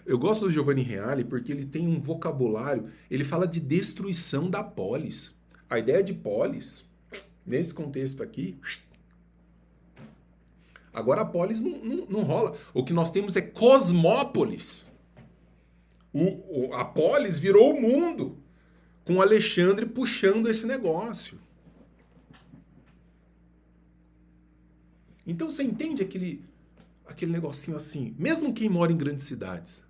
Eu gosto do Giovanni Reale porque ele tem um vocabulário, ele fala de destruição da polis. A ideia de polis, nesse contexto aqui, agora a polis não rola. O que nós temos é cosmópolis. A polis virou o mundo, com Alexandre puxando esse negócio. Então você entende aquele negocinho assim, mesmo quem mora em grandes cidades.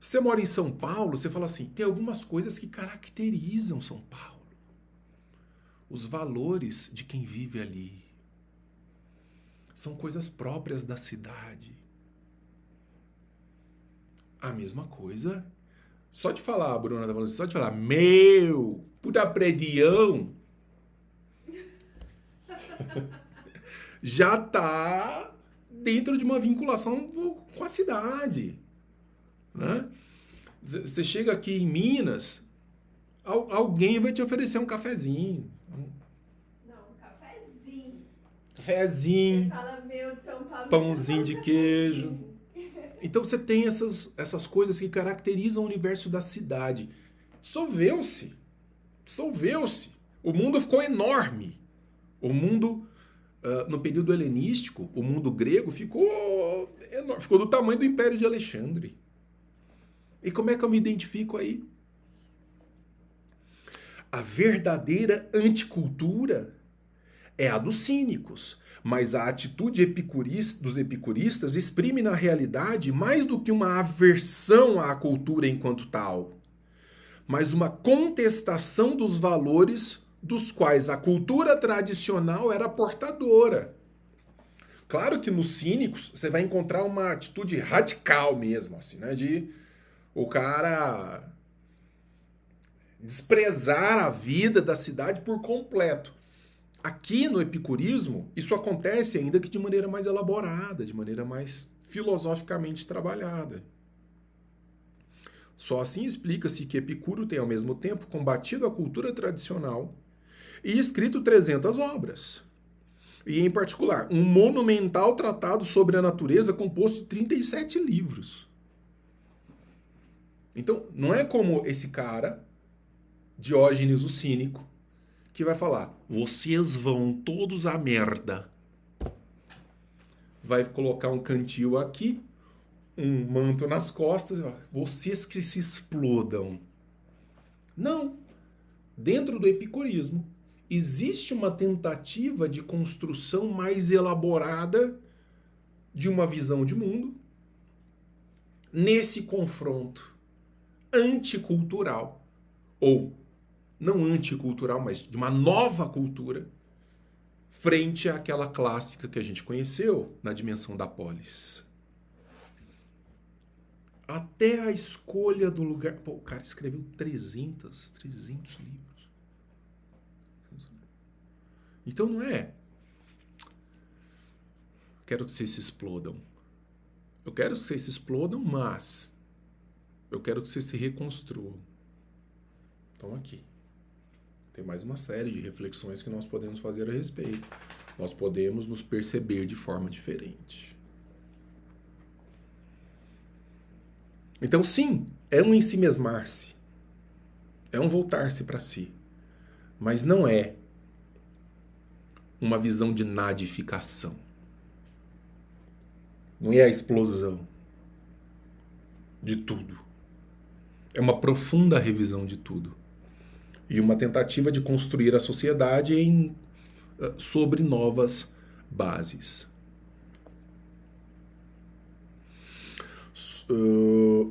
Se você mora em São Paulo, você fala assim, tem algumas coisas que caracterizam São Paulo. Os valores de quem vive ali. São coisas próprias da cidade. A mesma coisa. Só de falar, a Bruna tá falando assim, só de falar, meu, puta predião, já tá dentro de uma vinculação com a cidade. Né? Você chega aqui em Minas, alguém vai te oferecer um cafezinho. Não, cafezinho. Você Cafezinho, fala, meu, de São Paulo. pãozinho de queijo. Cafezinho. Então você tem essas coisas que caracterizam o universo da cidade. Dissolveu-se. Dissolveu-se. O mundo ficou enorme. O mundo, no período helenístico, o mundo grego ficou enorme. Ficou do tamanho do Império de Alexandre. E como é que eu me identifico aí? A verdadeira anticultura é a dos cínicos. Mas a atitude dos epicuristas exprime na realidade mais do que uma aversão à cultura enquanto tal, mas uma contestação dos valores dos quais a cultura tradicional era portadora. Claro que nos cínicos você vai encontrar uma atitude radical mesmo, assim, né? De o cara desprezar a vida da cidade por completo. Aqui no epicurismo, isso acontece ainda que de maneira mais elaborada, de maneira mais filosoficamente trabalhada. Só assim explica-se que Epicuro tem ao mesmo tempo combatido a cultura tradicional e escrito 300 obras. E, em particular, um monumental tratado sobre a natureza composto de 37 livros. Então, não é como esse cara, Diógenes o Cínico, que vai falar, vocês vão todos à merda. Vai colocar um cantil aqui, um manto nas costas, vocês que se explodam. Não. Dentro do epicurismo, existe uma tentativa de construção mais elaborada de uma visão de mundo nesse confronto anticultural, ou não anticultural, mas de uma nova cultura, frente àquela clássica que a gente conheceu na dimensão da polis. Até a escolha do lugar... Pô, o cara escreveu 300 livros. Então não é... Quero que vocês se explodam. Eu quero que vocês se explodam, mas... eu quero que vocês se reconstruam. Então aqui. Tem mais uma série de reflexões que nós podemos fazer a respeito. Nós podemos nos perceber de forma diferente. Então, sim, é um ensimesmar-se. É um voltar-se para si. Mas não é uma visão de nadificação. Não é a explosão de tudo. É uma profunda revisão de tudo. E uma tentativa de construir a sociedade sobre novas bases.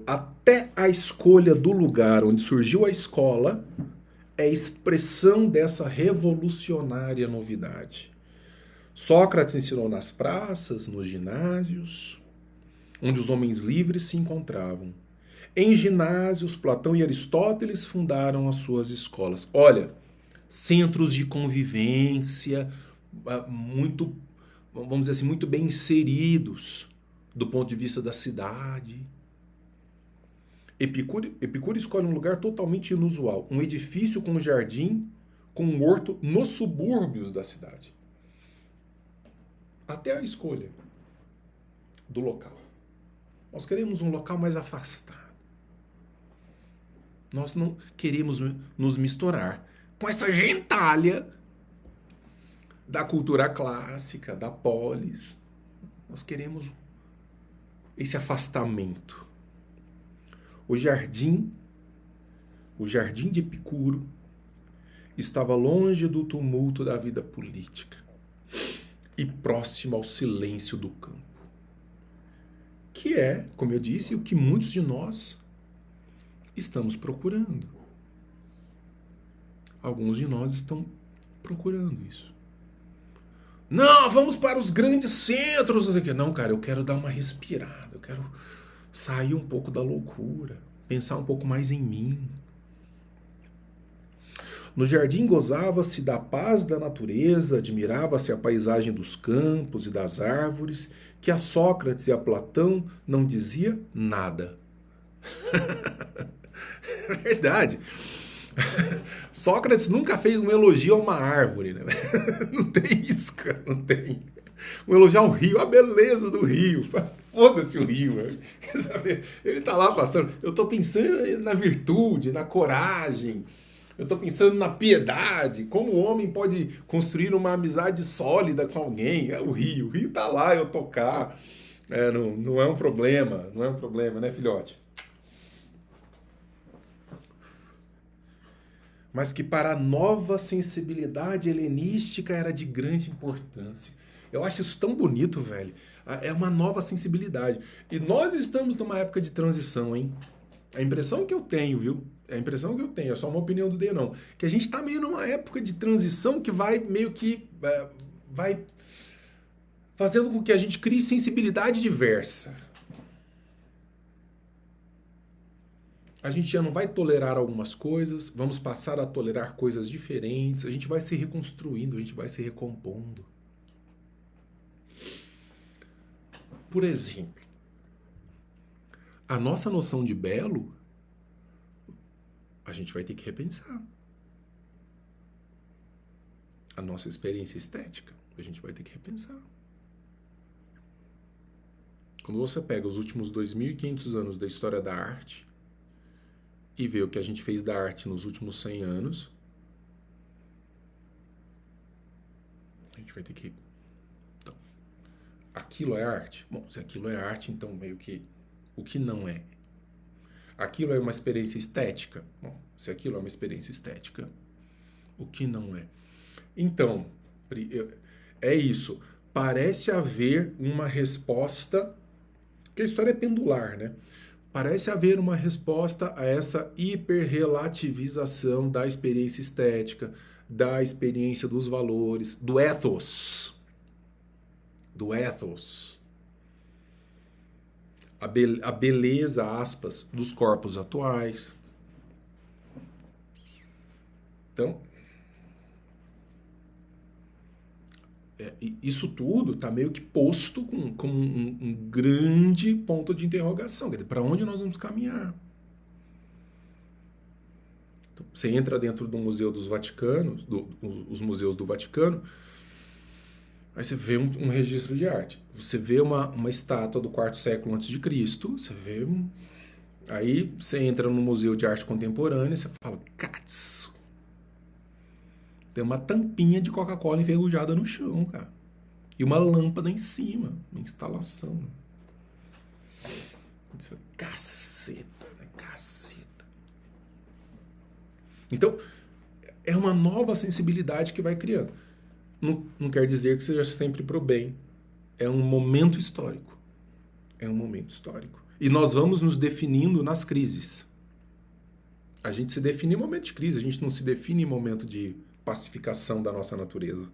Até a escolha do lugar onde surgiu a escola é expressão dessa revolucionária novidade. Sócrates ensinou nas praças, nos ginásios, onde os homens livres se encontravam. Em ginásios, Platão e Aristóteles fundaram as suas escolas. Olha, centros de convivência, muito, vamos dizer assim, muito bem inseridos do ponto de vista da cidade. Epicuro escolhe um lugar totalmente inusual, um edifício com um jardim, com um horto nos subúrbios da cidade. Até a escolha do local. Nós queremos um local mais afastado. Nós não queremos nos misturar com essa gentalha da cultura clássica, da polis. Nós queremos esse afastamento. O jardim de Epicuro estava longe do tumulto da vida política e próximo ao silêncio do campo, que é, como eu disse, o que muitos de nós estamos procurando. Alguns de nós estão procurando isso. Não, vamos para os grandes centros. Não, cara, eu quero dar uma respirada. Eu quero sair um pouco da loucura. Pensar um pouco mais em mim. No jardim gozava-se da paz da natureza, admirava-se a paisagem dos campos e das árvores, que a Sócrates e a Platão não dizia nada. É verdade. Sócrates nunca fez um elogio a uma árvore, né? Não tem isso, cara, não tem. Um elogio ao rio, a beleza do rio. Foda-se o rio. Ele tá lá passando. Eu tô pensando na virtude, na coragem. Eu tô pensando na piedade. Como o homem pode construir uma amizade sólida com alguém? É o rio tá lá, eu tô cá. Não é um problema, né, filhote? Mas que para a nova sensibilidade helenística era de grande importância. Eu acho isso tão bonito, velho. É uma nova sensibilidade. E nós estamos numa época de transição, hein? A impressão que eu tenho, viu? É só uma opinião do Denão. Que a gente está meio numa época de transição que vai meio que... vai fazendo com que a gente crie sensibilidade diversa. A gente já não vai tolerar algumas coisas, vamos passar a tolerar coisas diferentes, a gente vai se reconstruindo, a gente vai se recompondo. Por exemplo, a nossa noção de belo, a gente vai ter que repensar. A nossa experiência estética, a gente vai ter que repensar. Quando você pega os últimos 2.500 anos da história da arte e vê o que a gente fez da arte nos últimos 100 anos, a gente vai ter que... Então, aquilo é arte? Bom, se aquilo é arte, então meio que o que não é? Aquilo é uma experiência estética? Bom, se aquilo é uma experiência estética, o que não é? Então, é isso. Parece haver uma resposta, porque a história é pendular, né? Parece haver uma resposta a essa hiperrelativização da experiência estética, da experiência dos valores, do ethos. Do ethos. A beleza, aspas, dos corpos atuais. Então, isso tudo está meio que posto como um grande ponto de interrogação. Quer dizer, para onde nós vamos caminhar? Então, você entra dentro do Museu dos Vaticanos, os museus do Vaticano, aí você vê um registro de arte. Você vê uma estátua do quarto século antes de Cristo, você vê... Aí você entra no Museu de Arte Contemporânea e você fala, cats! Tem uma tampinha de Coca-Cola enferrujada no chão, cara. E uma lâmpada em cima, uma instalação. Caceta, né? Caceta. Então, é uma nova sensibilidade que vai criando. Não quer dizer que seja sempre pro bem. É um momento histórico. É um momento histórico. E nós vamos nos definindo nas crises. A gente se define em momento de crise, a gente não se define em momento de pacificação da nossa natureza.